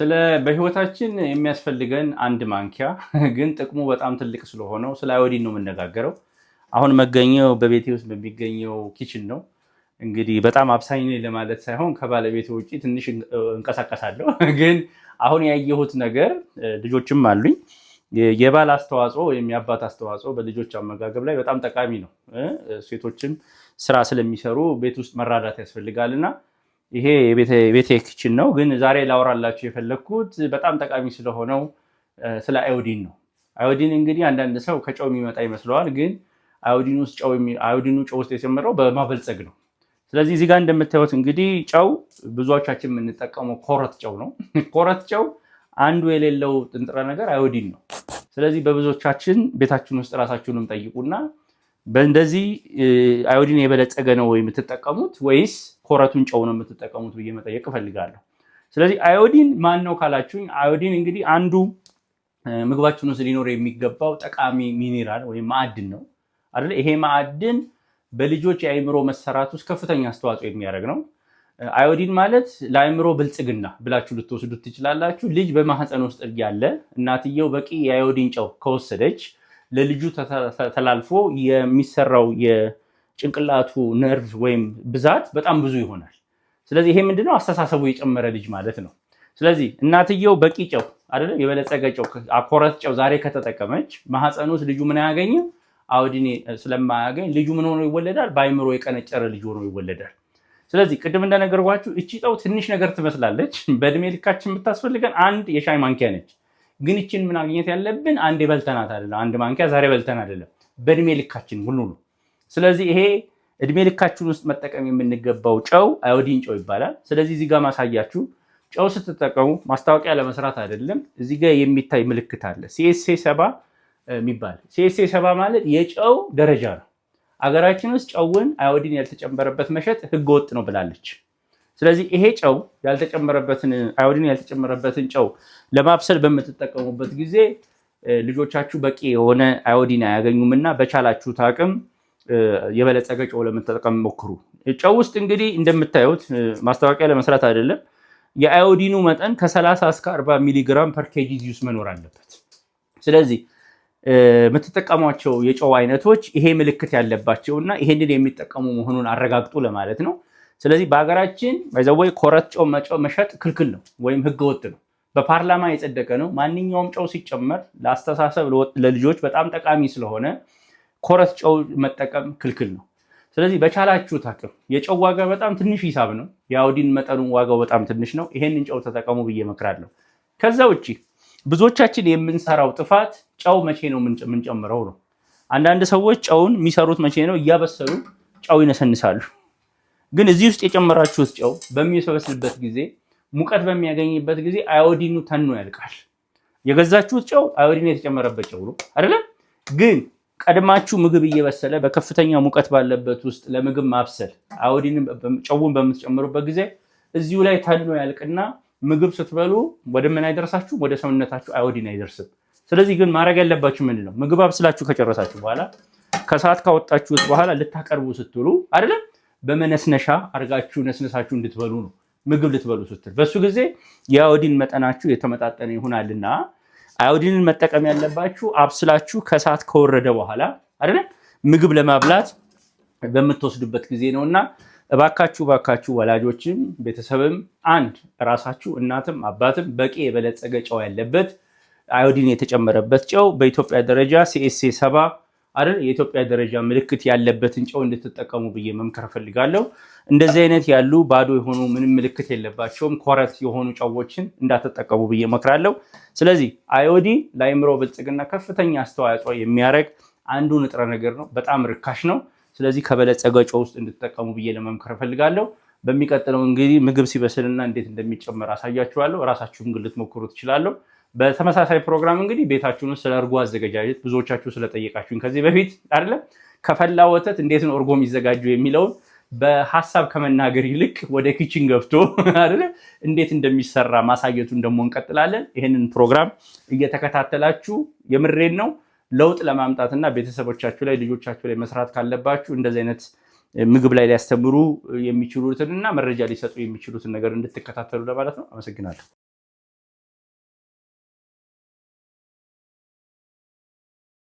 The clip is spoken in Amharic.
ስለ በህይወታችን የሚያስፈልገን አንድ ማንኪያ ግን ጥቅሙ በጣም ትልቅ ስለሆነው ስለ አዮዲን ነው የምነጋገረው። አሁን መገኘው በቤቴ ውስጥ በሚገኘው ኪችን ነው። እንግዲህ በጣም አብሳኝ ነኝ ለማለት ሳይሆን ከባለቤቴ ውጪ ትንሽ እንቀሳቀሳለሁ። ግን አሁን ያየሁት ነገር ልጆችም አሉኝ። የባል አስተዋጽኦ ወይም የአባት አስተዋጽኦ በልጆች አመጋገብ ላይ በጣም ጠቃሚ ነው። ሴቶችም ስራ ስለሚሰሩ ቤት ውስጥ መራዳት ያስፈልጋልና ይሄ የቤቴ ኪችን ነው። ግን ዛሬ ላወራላችሁ የፈለግኩት በጣም ጠቃሚ ስለሆነው ስለ አዮዲን ነው። አዮዲን እንግዲህ አንዳንድ ሰው ከጨው የሚመጣ ይመስለዋል። ግን አዮዲኑ ጨው ውስጥ የጨመረው በማበልጸግ ነው። ስለዚህ እዚህ ጋር እንደምታዩት እንግዲህ ጨው ብዙዎቻችን የምንጠቀመው ኮረት ጨው ነው። ኮረት ጨው አንዱ የሌለው ንጥረ ነገር አዮዲን ነው። ስለዚህ በብዙዎቻችን ቤታችን ውስጥ ራሳችሁንም ጠይቁና በእንደዚህ አዮዲን የበለጸገ ነው የምትጠቀሙት ወይስ ኮረቱን ጨው ነው የምትጠቀሙት ብዬ መጠየቅ እፈልጋለሁ። ስለዚህ አዮዲን ማን ነው ካላችሁኝ፣ አዮዲን እንግዲህ አንዱ ምግባችን ውስጥ ሊኖር የሚገባው ጠቃሚ ሚኒራል ወይም ማዕድን ነው አይደል? ይሄ ማዕድን በልጆች የአእምሮ መሰራት ውስጥ ከፍተኛ አስተዋጽኦ የሚያደርግ ነው። አዮዲን ማለት ለአእምሮ ብልጽግና ብላችሁ ልትወስዱት ትችላላችሁ። ልጅ በማህፀን ውስጥ ያለ እናትየው በቂ የአዮዲን ጨው ከወሰደች ለልጁ ተላልፎ የሚሰራው የጭንቅላቱ ነርቭ ወይም ብዛት በጣም ብዙ ይሆናል። ስለዚህ ይሄ ምንድነው? አስተሳሰቡ የጨመረ ልጅ ማለት ነው። ስለዚህ እናትየው በቂ ጨው አይደል፣ የበለጸገ ጨው ኮረት ጨው ዛሬ ከተጠቀመች ማህፀን ውስጥ ልጁ ምን አያገኝም? አዮዲን ስለማያገኝ ልጁ ምን ሆኖ ይወለዳል? በአእምሮ የቀነጨረ ልጅ ሆኖ ይወለዳል። ስለዚህ ቅድም እንደነገርኳችሁ እቺ ጨው ትንሽ ነገር ትመስላለች። በእድሜ ልካችን የምታስፈልገን አንድ የሻይ ማንኪያ ነች። ግን እችን ምን ማግኘት ያለብን አንድ በልተናት አይደለም፣ አንድ ማንኪያ ዛሬ በልተን አይደለም፣ በእድሜ ልካችን ሁሉ ነው። ስለዚህ ይሄ እድሜ ልካችን ውስጥ መጠቀም የምንገባው ጨው አዮዲን ጨው ይባላል። ስለዚህ እዚህ ጋር ማሳያችሁ ጨው ስትጠቀሙ ማስታወቂያ ለመስራት አይደለም። እዚህ ጋር የሚታይ ምልክት አለ CSA 70 የሚባል። CSA 70 ማለት የጨው ደረጃ ነው። አገራችን ውስጥ ጨውን አዮዲን ያልተጨመረበት መሸጥ ህገወጥ ነው ብላለች። ስለዚህ ይሄ ጨው አዮዲን ያልተጨመረበትን ጨው ለማብሰል በምትጠቀሙበት ጊዜ ልጆቻችሁ በቂ የሆነ አዮዲን አያገኙም እና በቻላችሁት አቅም የበለጸገ ጨው ለመጠቀም ሞክሩ። ጨው ውስጥ እንግዲህ እንደምታዩት ማስታወቂያ ለመስራት አይደለም፣ የአዮዲኑ መጠን ከ30 እስከ 40 ሚሊግራም ፐር ኬጂ ውስጥ መኖር አለበት። ስለዚህ የምትጠቀሟቸው የጨው አይነቶች ይሄ ምልክት ያለባቸውና ይሄንን የሚጠቀሙ መሆኑን አረጋግጡ ለማለት ነው። ስለዚህ በሀገራችን ባይዘወይ ኮረት ጨው መሸጥ ክልክል ነው ወይም ህገወጥ ነው። በፓርላማ የጸደቀ ነው። ማንኛውም ጨው ሲጨመር ለአስተሳሰብ ለልጆች በጣም ጠቃሚ ስለሆነ ኮረት ጨው መጠቀም ክልክል ነው። ስለዚህ በቻላችሁት አቅም የጨው ዋጋ በጣም ትንሽ ሂሳብ ነው። የአዮዲን መጠኑ ዋጋው በጣም ትንሽ ነው። ይሄንን ጨው ተጠቀሙ ብዬ እመክራለሁ። ከዛ ውጪ ብዙዎቻችን የምንሰራው ጥፋት ጨው መቼ ነው የምንጨምረው ነው። አንዳንድ ሰዎች ጨውን የሚሰሩት መቼ ነው? እያበሰሉ ጨው ይነሰንሳሉ። ግን እዚህ ውስጥ የጨመራችሁት ጨው በሚሰበስልበት ጊዜ ሙቀት በሚያገኝበት ጊዜ አዮዲኑ ተኖ ያልቃል። የገዛችሁት ጨው አዮዲን የተጨመረበት ጨው ነው አይደለም? ግን ቀድማችሁ ምግብ እየበሰለ በከፍተኛ ሙቀት ባለበት ውስጥ ለምግብ ማብሰል ጨውን በምትጨምሩበት ጊዜ እዚሁ ላይ ተኖ ያልቅና ምግብ ስትበሉ ወደ ምን አይደርሳችሁ? ወደ ሰውነታችሁ አዮዲን አይደርስም። ስለዚህ ግን ማድረግ ያለባችሁ ምንድን ነው? ምግብ አብስላችሁ ከጨረሳችሁ በኋላ ከሰዓት ካወጣችሁት በኋላ ልታቀርቡ ስትሉ አይደለም በመነስነሻ አርጋችሁ ነስነሳችሁ እንድትበሉ ነው። ምግብ ልትበሉ ስትል በሱ ጊዜ የአዮዲን መጠናችሁ የተመጣጠነ ይሆናልና አዮዲንን መጠቀም ያለባችሁ አብስላችሁ ከሰዓት ከወረደ በኋላ አይደለም ምግብ ለማብላት በምትወስዱበት ጊዜ ነውና እባካችሁ ወላጆችም ቤተሰብም ራሳችሁ እናትም አባትም በቂ የበለጸገ ጨው ያለበት አዮዲን የተጨመረበት ጨው በኢትዮጵያ ደረጃ CSA 70 አይደል የኢትዮጵያ ደረጃ ምልክት ያለበትን ጨው እንድትጠቀሙ ብዬ መምከር ፈልጋለሁ። እንደዚህ አይነት ያሉ ባዶ የሆኑ ምንም ምልክት የለባቸውም ኮረት የሆኑ ጨዎችን እንዳትጠቀሙ ብዬ መክራለሁ። ስለዚህ አዮዲን ለአእምሮ ብልጽግና ከፍተኛ አስተዋጽኦ የሚያደርግ አንዱ ንጥረ ነገር ነው። በጣም ርካሽ ነው። ስለዚህ ከበለጸገ ጨው ውስጥ እንድትጠቀሙ ብዬ ለመምከር ፈልጋለሁ። በሚቀጥለው እንግዲህ ምግብ ሲበስልና እንዴት እንደሚጨመር አሳያችኋለሁ። ራሳችሁም ግን ልትሞክሩ ትችላላችሁ። በተመሳሳይ ፕሮግራም እንግዲህ ቤታችሁን ስለ እርጎ አዘገጃጀት ብዙዎቻችሁ ስለጠየቃችሁኝ ከዚህ በፊት አይደለም ከፈላ ወተት እንዴት ነው እርጎ የሚዘጋጀው የሚለውን በሐሳብ ከመናገር ይልቅ ወደ ኪችን ገብቶ አይደለም እንዴት እንደሚሰራ ማሳየቱን ደግሞ እንቀጥላለን። ይሄንን ፕሮግራም እየተከታተላችሁ የምሬን ነው ለውጥ ለማምጣትና ቤተሰቦቻችሁ ላይ ልጆቻችሁ ላይ መስራት ካለባችሁ እንደዚህ አይነት ምግብ ላይ ሊያስተምሩ የሚችሉትንና መረጃ ሊሰጡ የሚችሉትን ነገር እንድትከታተሉ ለማለት ነው። አመሰግናለሁ።